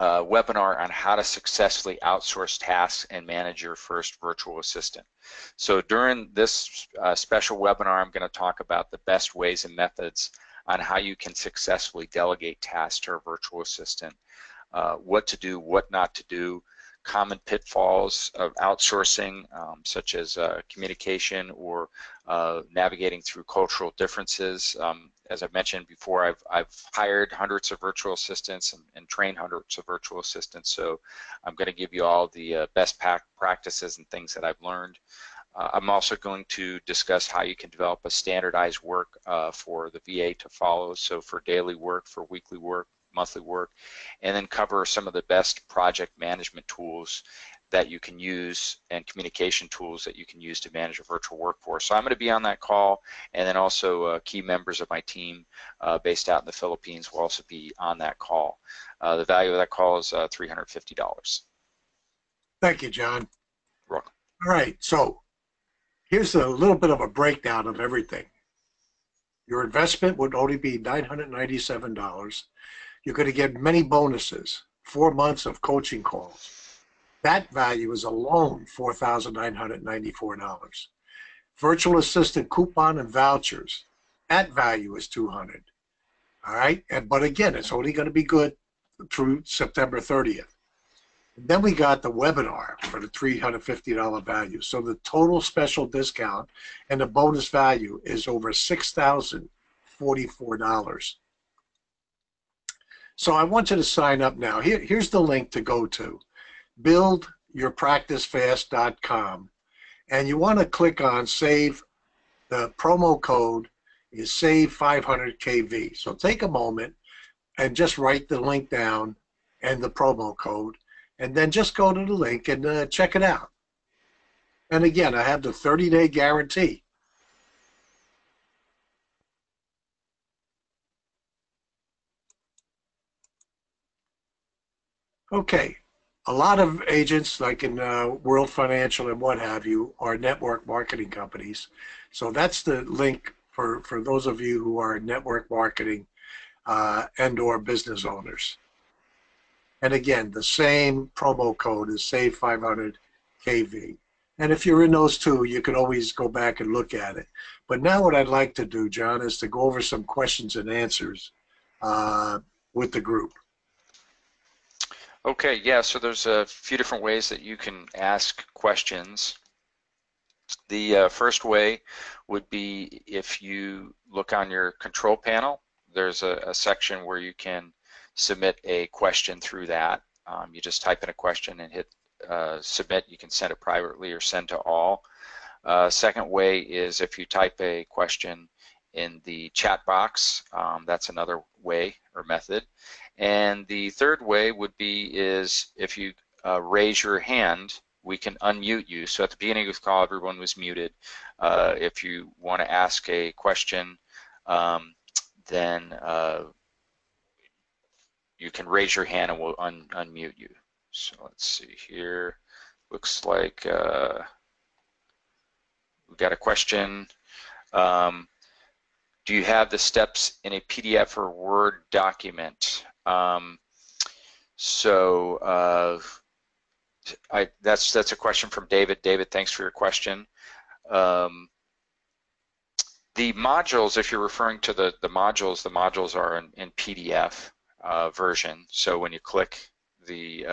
webinar on how to successfully outsource tasks and manage your first virtual assistant. So during this special webinar, I'm going to talk about the best ways and methods on how you can successfully delegate tasks to a virtual assistant, what to do, what not to do, common pitfalls of outsourcing, such as communication or navigating through cultural differences. As I mentioned before, I've hired hundreds of virtual assistants and trained hundreds of virtual assistants, so I'm going to give you all the best practices and things that I've learned. I'm also going to discuss how you can develop a standardized work for the VA to follow, so for daily work, for weekly work, monthly work, and then cover some of the best project management tools that you can use, and communication tools that you can use to manage a virtual workforce. So I'm going to be on that call, and then also key members of my team based out in the Philippines will also be on that call. The value of that call is $350. Thank you, John. You're welcome. All right, so here's a little bit of a breakdown of everything. Your investment would only be $997. You're going to get many bonuses, 4 months of coaching calls. That value is alone $4,994. Virtual assistant coupon and vouchers, that value is $200. All right, but again, it's only going to be good through September 30th. And then we got the webinar for the $350 value. So the total special discount and the bonus value is over $6,044. So I want you to sign up now. Here's the link to go to, buildyourpracticefast.com. And you want to click on save. The promo code is save500kv. So take a moment and just write the link down and the promo code, and then just go to the link and check it out. And again, I have the 30-day guarantee. Okay, a lot of agents, like in World Financial and what have you, are network marketing companies. So that's the link for those of you who are network marketing and or business owners. And again, the same promo code is save500kv. And if you're in those two, you can always go back and look at it. But now what I'd like to do, John, is to go over some questions and answers with the group. Okay, yeah, so there's a few different ways that you can ask questions. The first way would be if you look on your control panel, there's a section where you can submit a question through that. You just type in a question and hit submit. You can send it privately or send to all. Second way is if you type a question in the chat box, that's another way or method. And the third way would be is if you raise your hand, we can unmute you. So at the beginning of the call, everyone was muted. If you want to ask a question, then you can raise your hand and we'll unmute you. So let's see here. Looks like we've got a question. Do you have the steps in a PDF or Word document? That's a question from David. David, thanks for your question. The modules, if you're referring to the modules are in PDF version. So when you click the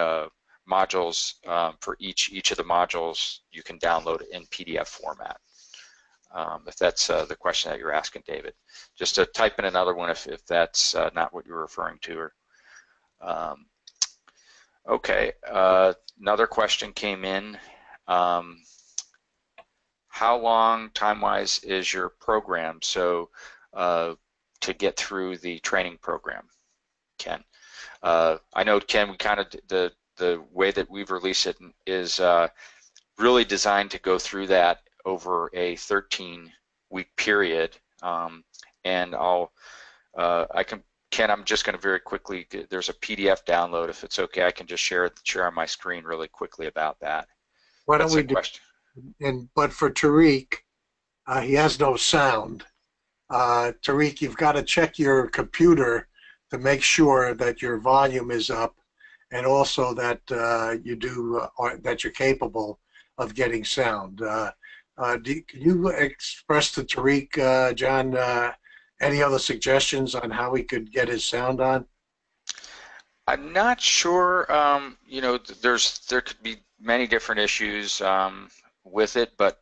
modules for each of the modules, you can download it in PDF format. If that's the question that you're asking, David. Just to type in another one if that's not what you're referring to. Or, okay, another question came in. How long, time-wise, is your program? So to get through the training program, Ken. I know, Ken, we kind of the way that we've released it is really designed to go through that over a 13-week period, and Ken, I'm just going to very quickly, there's a PDF download. If it's okay, I can just share on my screen really quickly about that. Why don't we do? But for Tariq, he has no sound. Tariq, you've got to check your computer to make sure that your volume is up, and also that that you're capable of getting sound. Can you express to Tariq, John, any other suggestions on how he could get his sound on? I'm not sure. You know, there could be many different issues with it, but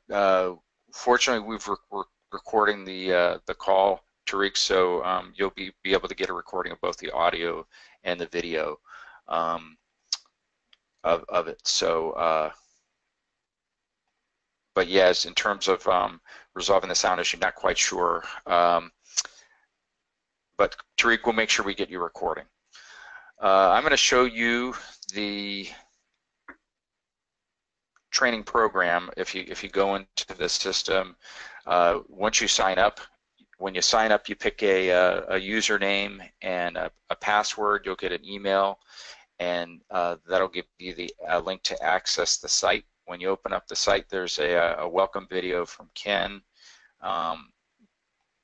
fortunately, we're recording the call, Tariq, so you'll be able to get a recording of both the audio and the video of it. So. But yes, in terms of resolving the sound issue, not quite sure. But Tariq, we'll make sure we get you recording. I'm going to show you the training program. If you go into the system, once you sign up, when you sign up, you pick a username and a password. You'll get an email, and that'll give you a link to access the site. When you open up the site, there's a welcome video from Ken.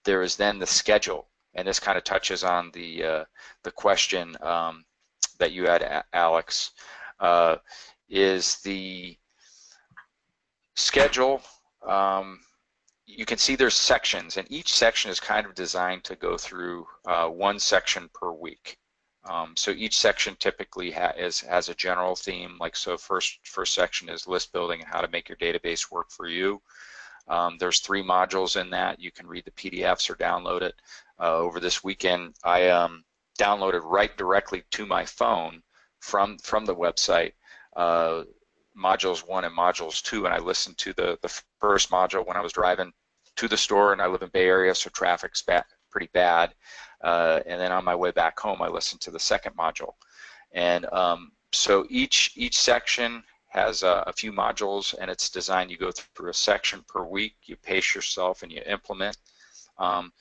There is then the schedule, and this kind of touches on the question that you had, Alex. Is the schedule? You can see there's sections, and each section is kind of designed to go through one section per week. So each section typically has a general theme, like so first section is list building and how to make your database work for you. There's 3 modules in that. You can read the PDFs or download it. Over this weekend, I downloaded right directly to my phone from the website modules 1 and modules 2, and I listened to the first module when I was driving to the store, and I live in Bay Area, so traffic's pretty bad. And then on my way back home, I listened to the second module. And so each section has a few modules, and it's designed, you go through a section per week, you pace yourself, and you implement. And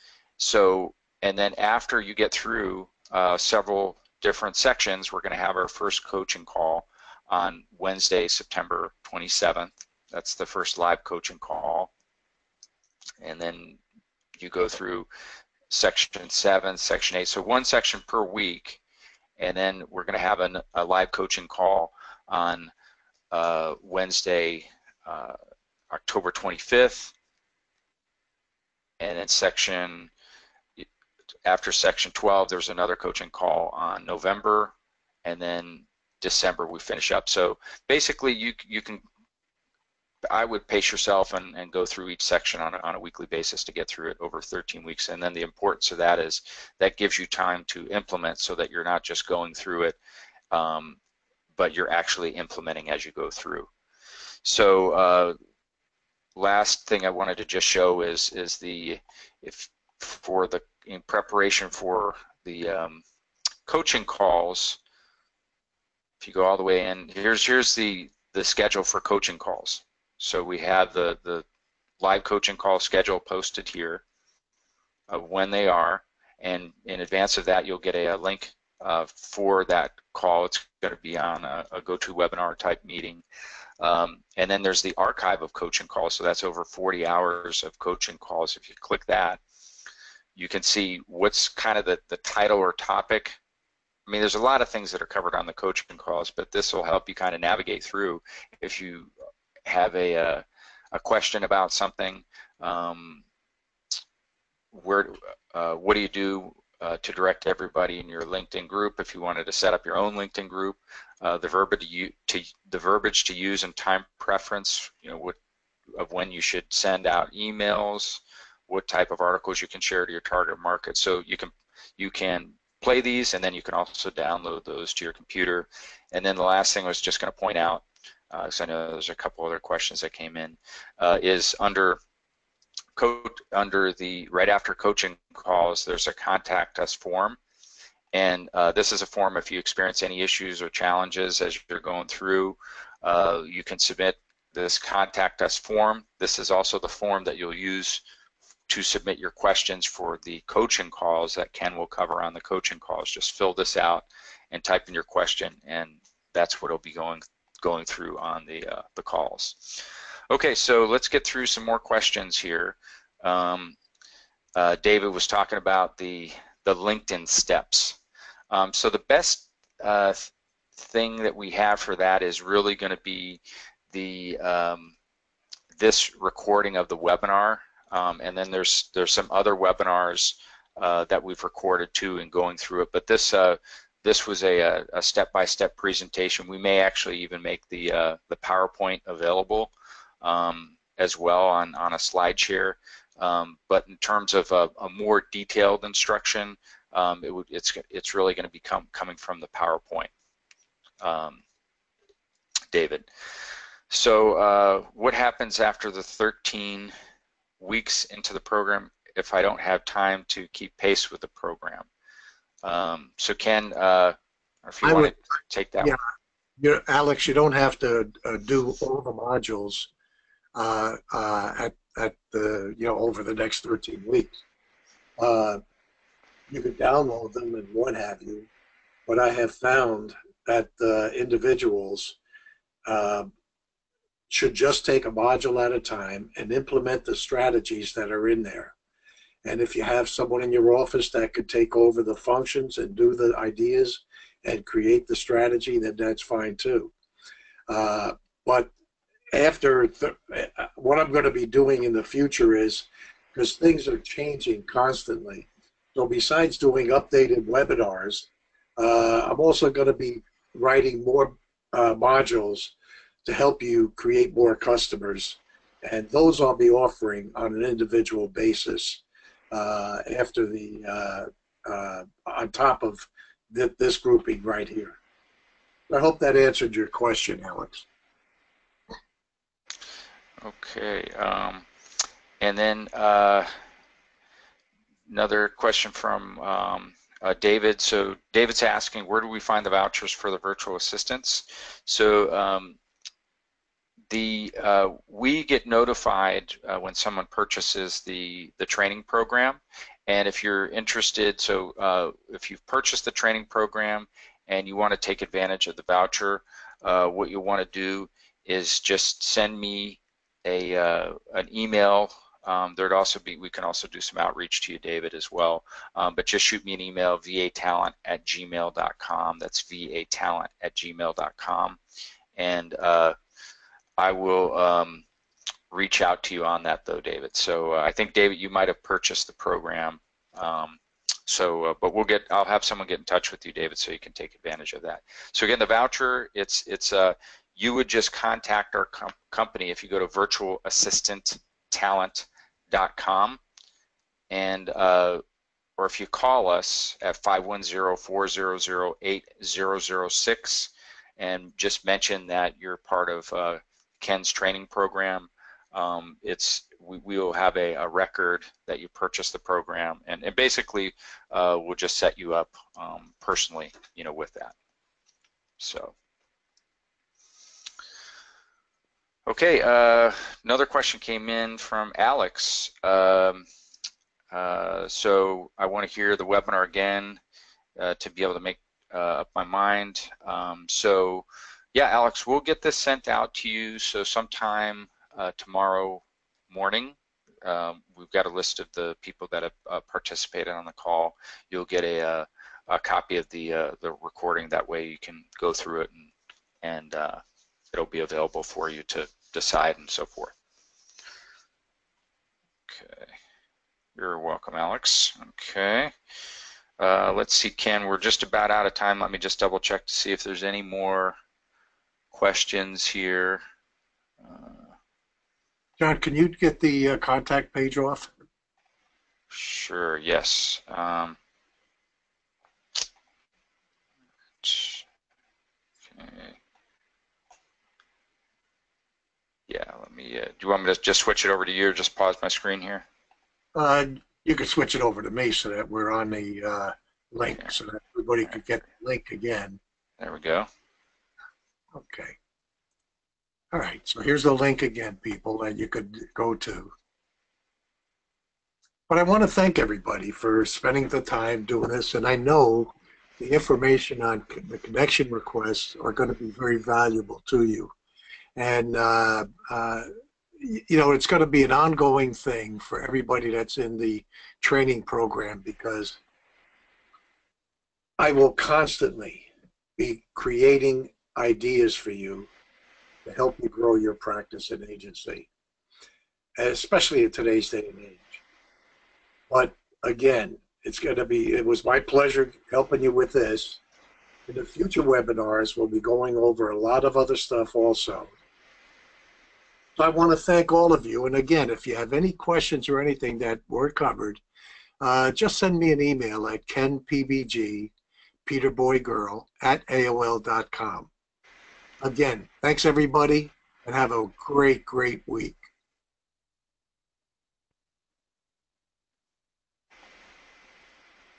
then after you get through several different sections, we're going to have our first coaching call on Wednesday, September 27th. That's the first live coaching call. And then you go through section 7, section 8, so one section per week, and then we're going to have a live coaching call on Wednesday, October 25th, and then section after section 12, there's another coaching call on November, and then December we finish up. So basically, you can, I would pace yourself and go through each section on a weekly basis to get through it over 13 weeks. And then the importance of that is that gives you time to implement, so that you're not just going through it, but you're actually implementing as you go through. So last thing I wanted to just show is in preparation for the coaching calls. If you go all the way in, here's the schedule for coaching calls. So we have the live coaching call schedule posted here of when they are, and in advance of that you'll get a link for that call. It's going to be on a GoToWebinar type meeting. And then there's the archive of coaching calls, so that's over 40 hours of coaching calls. If you click that, you can see what's kind of the title or topic. I mean, there's a lot of things that are covered on the coaching calls, but this will help you kind of navigate through. If you have a question about something, what do you do to direct everybody in your LinkedIn group? If you wanted to set up your own LinkedIn group, the verbiage to use and time preference, of when you should send out emails, what type of articles you can share to your target market. So you can play these, and then you can also download those to your computer. And then the last thing I was just going to point out, because I know there's a couple other questions that came in, is under the right after coaching calls, there's a contact us form. And this is a form if you experience any issues or challenges as you're going through, you can submit this contact us form. This is also the form that you'll use to submit your questions for the coaching calls that Ken will cover on the coaching calls. Just fill this out and type in your question, and that's what will be going through on the calls. Okay, so let's get through some more questions here. David was talking about the LinkedIn steps. So the best thing that we have for that is really going to be this recording of the webinar, and then there's some other webinars that we've recorded too in going through it. But this was a step-by-step presentation. We may actually even make the PowerPoint available as well on a slide share. But in terms of a more detailed instruction, it's really going to be coming from the PowerPoint, David. So what happens after the 13 weeks into the program if I don't have time to keep pace with the program? So Ken, if you want to take that one. Alex, you don't have to do all the modules at the over the next 13 weeks. You could download them and what have you, but I have found that individuals should just take a module at a time and implement the strategies that are in there. And if you have someone in your office that could take over the functions and do the ideas and create the strategy, then that's fine too. But after what I'm going to be doing in the future is, because things are changing constantly, so besides doing updated webinars, I'm also going to be writing more modules to help you create more customers, and those I'll be offering on an individual basis after on top of this grouping right here. I hope that answered your question, Alex. Okay, and then another question from David. So David's asking, where do we find the vouchers for the virtual assistants? So we get notified when someone purchases the training program, and if you're interested, so if you've purchased the training program and you want to take advantage of the voucher, what you want to do is just send me an email. There'd also be, we can also do some outreach to you, David, as well. But just shoot me an email, vatalent@gmail.com. That's vatalent@gmail.com, and I will reach out to you on that, though, David. So I think, David, you might have purchased the program So, but I'll have someone get in touch with you, David, so you can take advantage of that. So again, the voucher, you would just contact our company if you go to virtualassistanttalent.com, and or if you call us at 510-400-8006 and just mention that you're part of Ken's training program, we will have a record that you purchased the program, and basically we'll just set you up personally, with that. So, okay, another question came in from Alex. So I want to hear the webinar again to be able to make up my mind. So yeah, Alex, we'll get this sent out to you. So sometime tomorrow morning, we've got a list of the people that have participated on the call. You'll get a copy of the recording. That way you can go through it, and it'll be available for you to decide and so forth. Okay. You're welcome, Alex. Okay. Let's see, Ken, we're just about out of time. Let me just double check to see if there's any more questions here. John, can you get the contact page off? Sure, yes. Okay. Yeah, let me, do you want me to just switch it over to you or just pause my screen here? You could switch it over to me so that we're on the link, okay, so that everybody could get the link again. There we go. Okay. All right, so here's the link again, people, that you could go to. But I want to thank everybody for spending the time doing this, and I know the information on the connection requests are going to be very valuable to you. And it's going to be an ongoing thing for everybody that's in the training program, because I will constantly be creating ideas for you to help you grow your practice and agency, especially in today's day and age. But again, it was my pleasure helping you with this. In the future webinars, we'll be going over a lot of other stuff also. So I want to thank all of you. And again, if you have any questions or anything that weren't covered, just send me an email at kenpbg, peterboygirl, @AOL.com. Again, thanks everybody, and have a great, great week.